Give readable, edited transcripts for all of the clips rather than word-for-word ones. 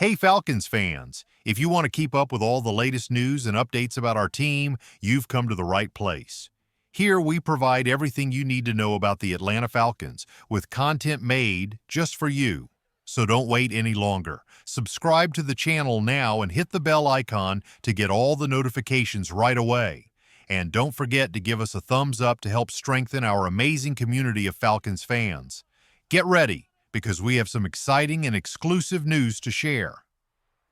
Hey Falcons fans, if you want to keep up with all the latest news and updates about our team, you've come to the right place. Here we provide everything you need to know about the Atlanta Falcons with content made just for you. So don't wait any longer. Subscribe to the channel now and hit the bell icon to get all the notifications right away. And don't forget to give us a thumbs up to help strengthen our amazing community of Falcons fans. Get ready, because we have some exciting and exclusive news to share.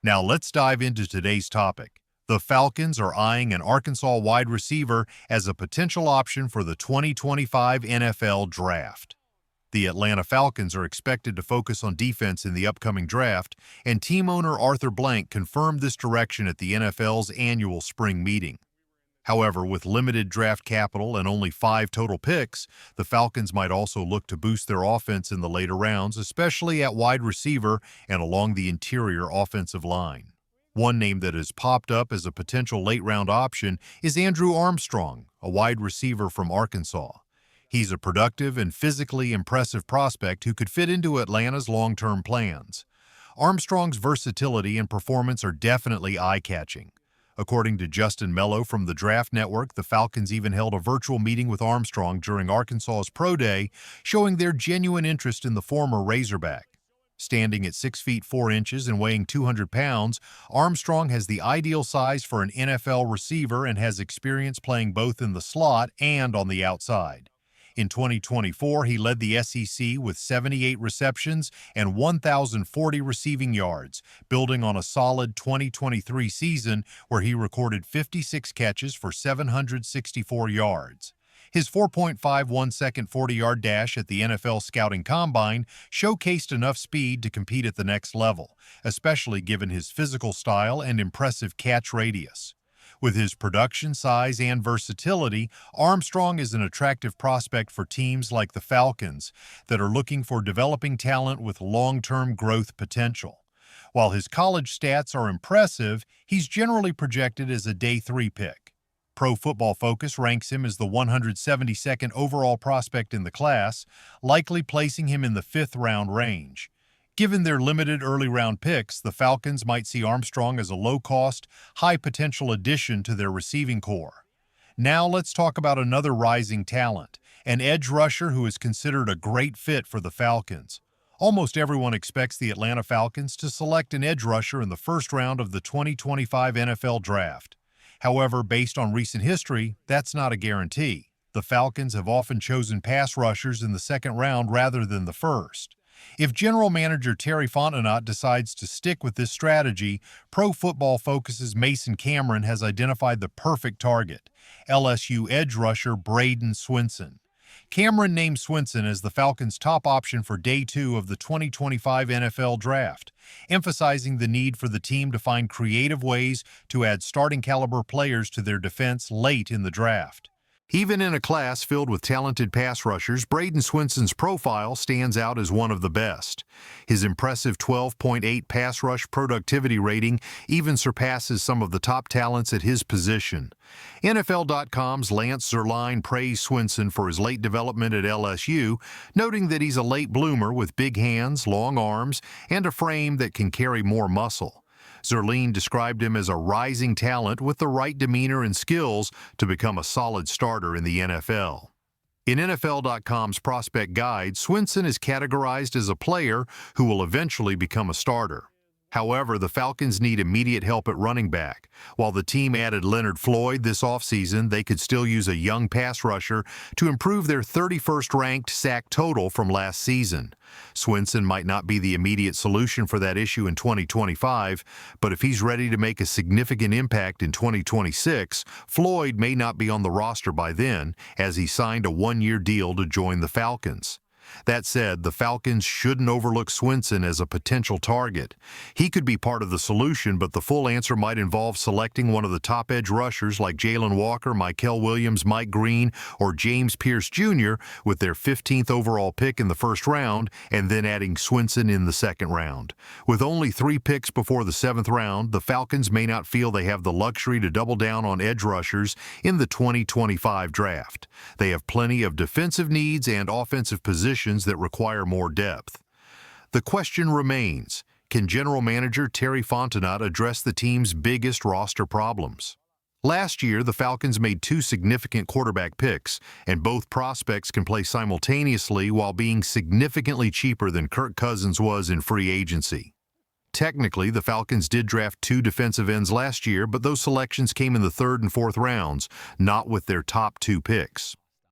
Now let's dive into today's topic. The Falcons are eyeing an Arkansas wide receiver as a potential option for the 2025 NFL Draft. The Atlanta Falcons are expected to focus on defense in the upcoming draft, and team owner Arthur Blank confirmed this direction at the NFL's annual spring meeting. However, with limited draft capital and only 5 total picks, the Falcons might also look to boost their offense in the later rounds, especially at wide receiver and along the interior offensive line. One name that has popped up as a potential late-round option is Andrew Armstrong, a wide receiver from Arkansas. He's a productive and physically impressive prospect who could fit into Atlanta's long-term plans. Armstrong's versatility and performance are definitely eye-catching. According to Justin Mello from the Draft Network, the Falcons even held a virtual meeting with Armstrong during Arkansas's Pro Day, showing their genuine interest in the former Razorback. Standing at 6 feet 4 inches and weighing 200 pounds, Armstrong has the ideal size for an NFL receiver and has experience playing both in the slot and on the outside. In 2024, he led the SEC with 78 receptions and 1,040 receiving yards, building on a solid 2023 season where he recorded 56 catches for 764 yards. His 4.51-second 40-yard dash at the NFL Scouting Combine showcased enough speed to compete at the next level, especially given his physical style and impressive catch radius. With his production, size, and versatility, Armstrong is an attractive prospect for teams like the Falcons that are looking for developing talent with long-term growth potential. While his college stats are impressive, he's generally projected as a Day 3 pick. Pro Football Focus ranks him as the 172nd overall prospect in the class, likely placing him in the 5th-round range. Given their limited early-round picks, the Falcons might see Armstrong as a low-cost, high-potential addition to their receiving core. Now let's talk about another rising talent, an edge rusher who is considered a great fit for the Falcons. Almost everyone expects the Atlanta Falcons to select an edge rusher in the first round of the 2025 NFL Draft. However, based on recent history, that's not a guarantee. The Falcons have often chosen pass rushers in the second round rather than the first. If general manager Terry Fontenot decides to stick with this strategy, Pro Football Focus's Mason Cameron has identified the perfect target, LSU edge rusher Braden Swinson. Cameron named Swinson as the Falcons' top option for Day 2 of the 2025 NFL Draft, emphasizing the need for the team to find creative ways to add starting-caliber players to their defense late in the draft. Even in a class filled with talented pass rushers, Braden Swinson's profile stands out as one of the best. His impressive 12.8 pass rush productivity rating even surpasses some of the top talents at his position. NFL.com's Lance Zierlein praised Swinson for his late development at LSU, noting that he's a late bloomer with big hands, long arms, and a frame that can carry more muscle. Zierlein described him as a rising talent with the right demeanor and skills to become a solid starter in the NFL. In NFL.com's prospect guide, Swinson is categorized as a player who will eventually become a starter. However, the Falcons need immediate help at running back. While the team added Leonard Floyd this offseason, they could still use a young pass rusher to improve their 31st-ranked sack total from last season. Swinson might not be the immediate solution for that issue in 2025, but if he's ready to make a significant impact in 2026, Floyd may not be on the roster by then, as he signed a 1-year deal to join the Falcons. That said, the Falcons shouldn't overlook Swinson as a potential target. He could be part of the solution, but the full answer might involve selecting one of the top edge rushers like Jalen Walker, Mykel Williams, Mike Green, or James Pierce Jr. with their 15th overall pick in the first round, and then adding Swinson in the second round. With only 3 picks before the 7th round, the Falcons may not feel they have the luxury to double down on edge rushers in the 2025 draft. They have plenty of defensive needs and offensive positions that require more depth. The question remains, can General Manager Terry Fontenot address the team's biggest roster problems? Last year, the Falcons made 2 significant quarterback picks, and both prospects can play simultaneously while being significantly cheaper than Kirk Cousins was in free agency. Technically, the Falcons did draft 2 defensive ends last year, but those selections came in the 3rd and 4th rounds, not with their top 2 picks.